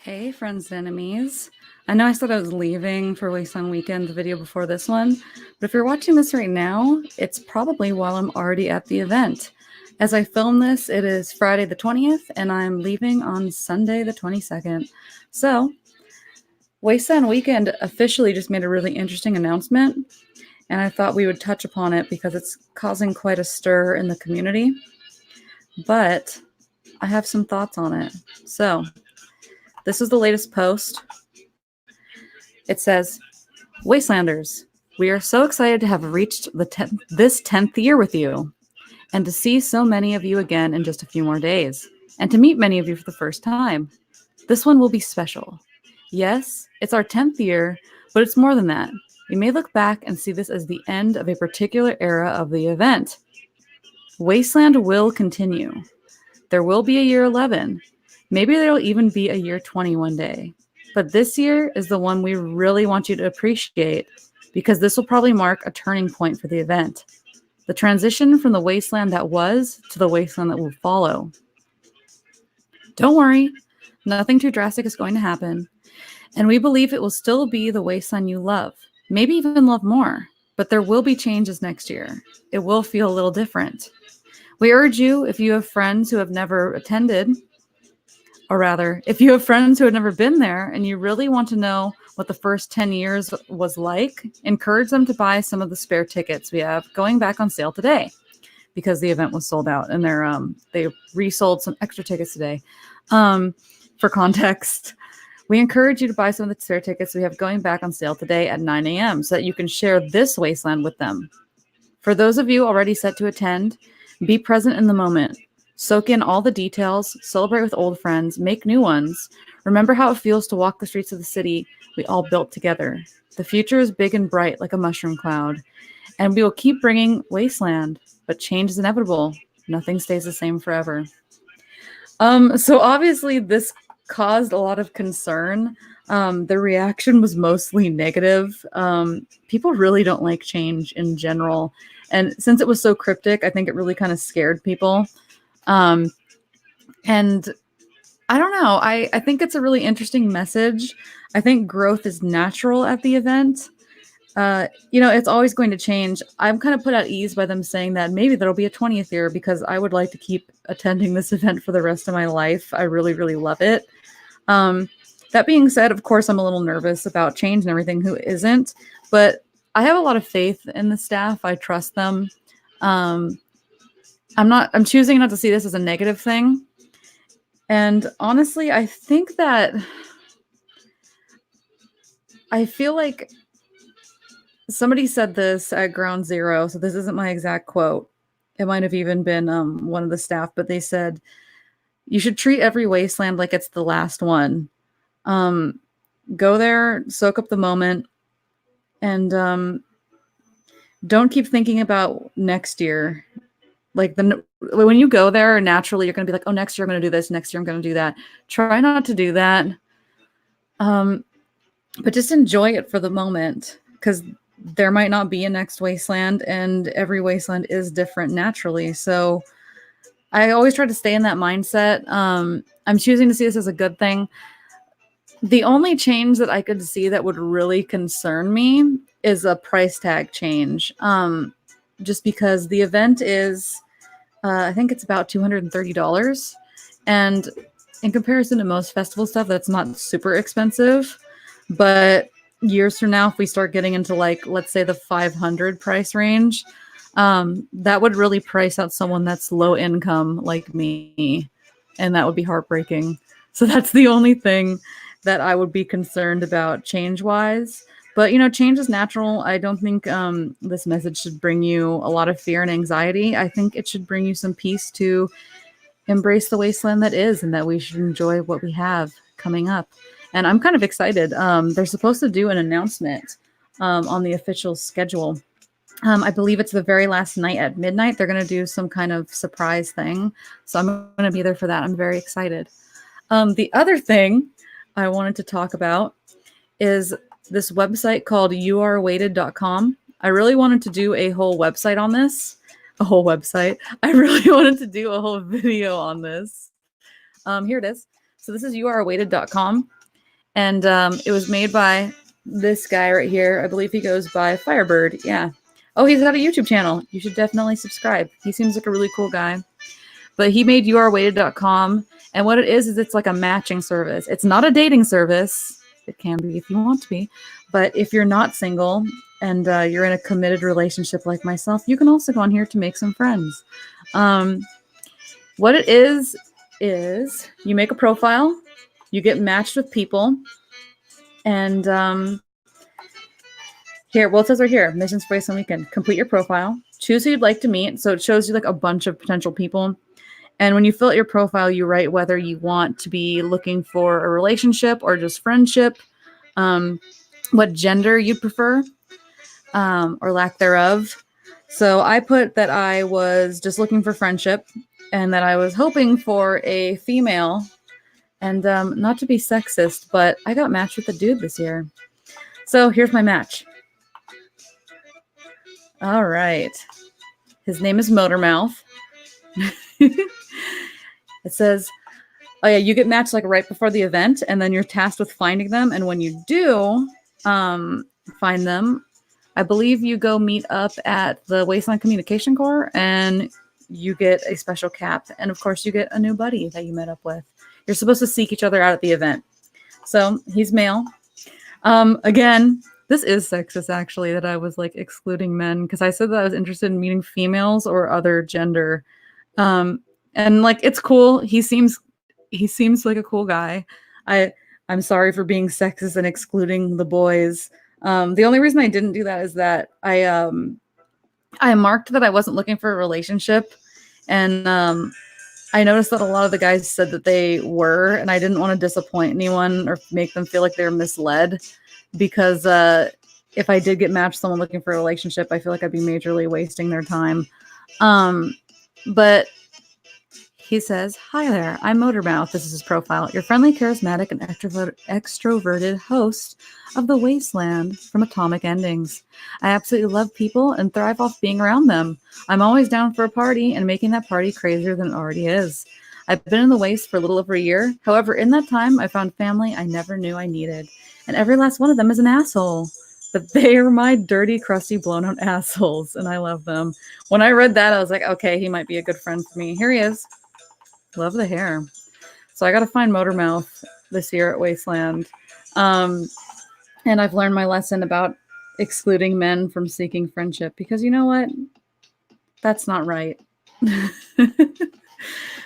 Hey, friends and enemies. I know I said I was leaving for Wasteland Weekend, the video before this one, but if you're watching this right now, it's probably while I'm already at the event. As I film this, it is Friday the 20th, and I'm leaving on Sunday the 22nd. So, Wasteland Weekend officially just made a really interesting announcement, and I thought we would touch upon it because it's causing quite a stir in the community. But I have some thoughts on it. So, this is the latest post. It says, Wastelanders, we are so excited to have reached this 10th year with you, and to see so many of you again in just a few more days, and to meet many of you for the first time. This one will be special. Yes, it's our 10th year, but it's more than that. We may look back and see this as the end of a particular era of the event. Wasteland will continue. There will be a year 11. Maybe there'll even be a year 20 one day. But this year is the one we really want you to appreciate because this will probably mark a turning point for the event. The transition from the wasteland that was to the wasteland that will follow. Don't worry, nothing too drastic is going to happen. And we believe it will still be the wasteland you love, maybe even love more. But there will be changes next year. It will feel a little different. We urge you, if you have friends who have never attended, or rather, if you have friends who have never been there and you really want to know what the first 10 years was like, encourage them to buy some of the spare tickets we have going back on sale today because the event was sold out and they resold some extra tickets today. For context, we encourage you to buy some of the spare tickets we have going back on sale today at 9 a.m. so that you can share this wasteland with them. For those of you already set to attend, be present in the moment. Soak in all the details, celebrate with old friends, make new ones. Remember how it feels to walk the streets of the city we all built together. The future is big and bright like a mushroom cloud, and we will keep bringing Wasteland, but change is inevitable. Nothing stays the same forever. So obviously this caused a lot of concern. The reaction was mostly negative. People really don't like change in general. And since it was so cryptic, I think it really kind of scared people. And I don't know. I think it's a really interesting message. I think growth is natural at the event. It's always going to change. I'm kind of put at ease by them saying that maybe there'll be a 20th year because I would like to keep attending this event for the rest of my life. I really, really love it. That being said, of course, I'm a little nervous about change and everything. Who isn't? But I have a lot of faith in the staff. I trust them. I'm choosing not to see this as a negative thing. And honestly, I think that I feel like somebody said this at Ground Zero. So this isn't my exact quote. It might have even been one of the staff, but they said, you should treat every wasteland like it's the last one. Go there, soak up the moment, and don't keep thinking about next year. Like when you go there, naturally you're going to be like, oh, next year I'm going to do this. Next year I'm going to do that. Try not to do that. But just enjoy it for the moment because there might not be a next wasteland and every wasteland is different naturally. So I always try to stay in that mindset. I'm choosing to see this as a good thing. The only change that I could see that would really concern me is a price tag change. Just because the event is, I think it's about $230. And in comparison to most festival stuff, that's not super expensive. But years from now, if we start getting into like, let's say the 500 price range, that would really price out someone that's low income like me. And that would be heartbreaking. So that's the only thing that I would be concerned about change-wise. But, change is natural. I don't think this message should bring you a lot of fear and anxiety. I think it should bring you some peace to embrace the wasteland that is and that we should enjoy what we have coming up. And I'm kind of excited. They're supposed to do an announcement on the official schedule. I believe it's the very last night at midnight. They're going to do some kind of surprise thing. So I'm going to be there for that. I'm very excited. The other thing I wanted to talk about is this website called youarewaited.com. I really wanted to do a whole website on this. A whole website. I really wanted to do a whole video on this. Here it is. So this is youareawaited.com. And it was made by this guy right here. I believe he goes by Firebird. Yeah. Oh, he's got a YouTube channel. You should definitely subscribe. He seems like a really cool guy. But he made youareawaited.com. And what it is it's like a matching service. It's not a dating service. It can be if you want to be. But if you're not single and you're in a committed relationship like myself, you can also go on here to make some friends. What it is you make a profile, you get matched with people, and here, well, it says right here, missions for Wasteland Weekend. Complete your profile, choose who you'd like to meet. So it shows you like a bunch of potential people. And when you fill out your profile, you write whether you want to be looking for a relationship or just friendship, what gender you'd prefer, or lack thereof. So I put that I was just looking for friendship and that I was hoping for a female. And not to be sexist, but I got matched with a dude this year. So here's my match. All right. His name is Motormouth. It says, oh yeah, you get matched like right before the event, and then you're tasked with finding them. And when you do find them, I believe you go meet up at the Wasteland Communication Corps, and you get a special cap. And of course, you get a new buddy that you met up with. You're supposed to seek each other out at the event. So he's male. Again, this is sexist, actually, that I was like excluding men, because I said that I was interested in meeting females or other gender. And like, it's cool. He seems like a cool guy. I'm sorry for being sexist and excluding the boys. The only reason I didn't do that is that I marked that I wasn't looking for a relationship, and I noticed that a lot of the guys said that they were, and I didn't want to disappoint anyone or make them feel like they were misled, because if I did get matched with someone looking for a relationship, I feel like I'd be majorly wasting their time. But he says, "Hi there, I'm Motormouth." This is his profile. "Your friendly, charismatic, and extroverted host of the Wasteland from Atomic Endings. I absolutely love people and thrive off being around them. I'm always down for a party and making that party crazier than it already is. I've been in the Waste for a little over a year. However, in that time, I found family I never knew I needed. And every last one of them is an asshole. But they are my dirty, crusty, blown-out assholes, and I love them." When I read that, I was like, okay, he might be a good friend for me. Here he is. Love the hair. So I got to find Motormouth this year at Wasteland. And I've learned my lesson about excluding men from seeking friendship, because you know what? That's not right.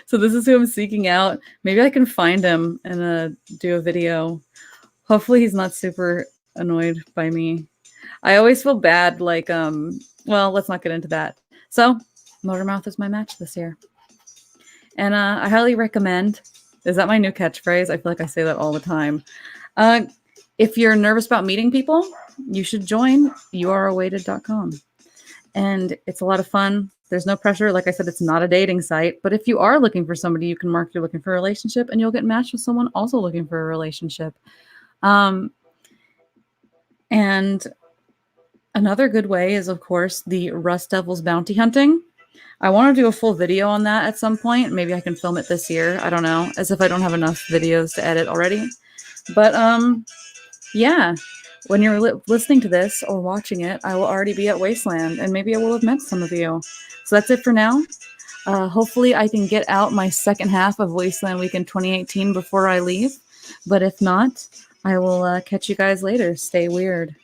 So this is who I'm seeking out. Maybe I can find him and do a video. Hopefully he's not super annoyed by me. I always feel bad, like, well, let's not get into that. So Motormouth is my match this year. And I highly recommend, is that my new catchphrase? I feel like I say that all the time. If you're nervous about meeting people, you should join youareawaited.com. And it's a lot of fun. There's no pressure. Like I said, it's not a dating site. But if you are looking for somebody, you can mark you're looking for a relationship, and you'll get matched with someone also looking for a relationship. And another good way is, of course, the Rust Devils bounty hunting. I want to do a full video on that at some point. Maybe I can film it this year. I don't know, as if I don't have enough videos to edit already. But yeah, when you're listening to this or watching it, I will already be at Wasteland, and maybe I will have met some of you. So that's it for now. Hopefully I can get out my second half of Wasteland Weekend 2018 before I leave. But if not, I will catch you guys later. Stay weird.